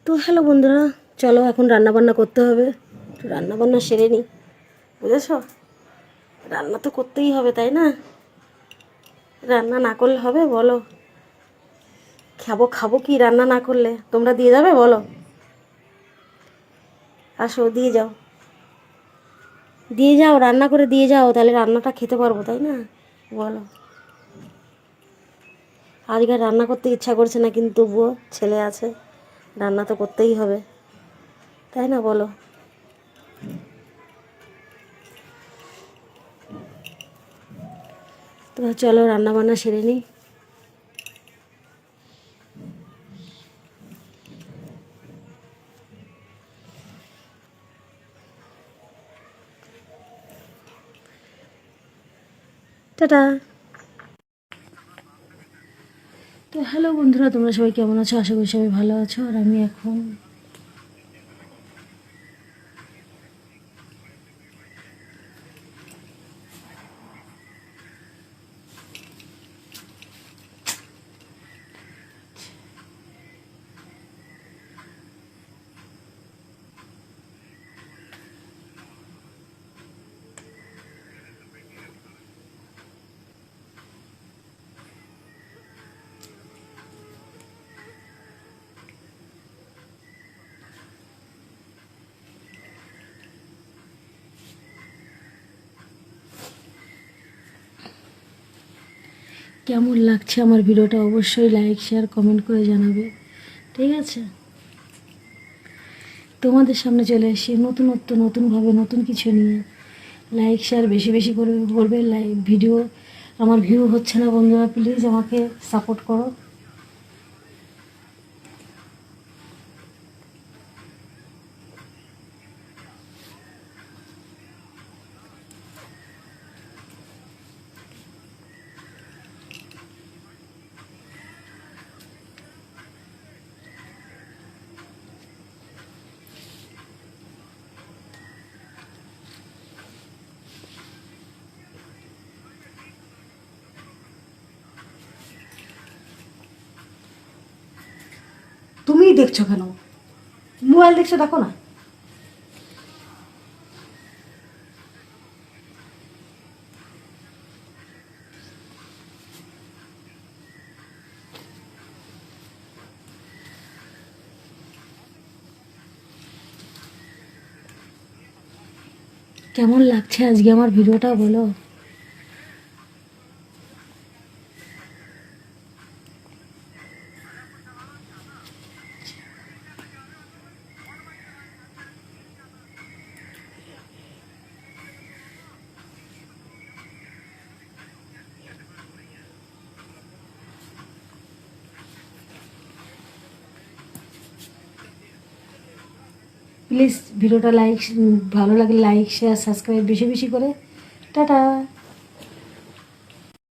তো হ্যালো বন্ধুরা, চলো এখন রান্নাবান্না করতে হবে। একটু রান্নাবান্না সেরে নিই, বুঝেছ? রান্না তো করতেই হবে, তাই না? রান্না না করলে হবে বলো? খাবো খাবো কি রান্না না করলে? তোমরা দিয়ে যাবে বলো? আসো দিয়ে যাও, দিয়ে যাও, রান্না করে দিয়ে যাও, তাহলে রান্নাটা খেতে পারবো, তাই না? বলো। আজকে রান্না করতে ইচ্ছা করছে না, কিন্তু তবুও ছেলে আছে, রান্না তো করতেই হবে, তাই না? বলো। তো চলো রান্নাবান্না সেরে নিই। টাটা। তো হ্যালো বন্ধুরা, তোমরা সবাই কেমন আছো? আশা করি সবাই ভালো আছো। আর আমি এখন কেমন লাগছে আমার ভিডিওটা অবশ্যই লাইক শেয়ার কমেন্ট করে জানাবে, ঠিক আছে? তোমাদের সামনে চলে এসে নতুনত্ব নতুনভাবে নতুন কিছু নিয়ে। লাইক শেয়ার বেশি বেশি করে করবে। লাইক ভিডিও আমার ভিউ হচ্ছে না বন্ধুরা, প্লিজ আমাকে সাপোর্ট করো। তুমিই দেখছো কেন? মোবাইল দেখছো, দেখো না। কেমন লাগছে আজকে আমার ভিডিওটা বলো? প্লিজ ভিডিওটা ভালো লাগলে লাইক শেয়ার সাবস্ক্রাইব বেশি বেশি করে। টাটা।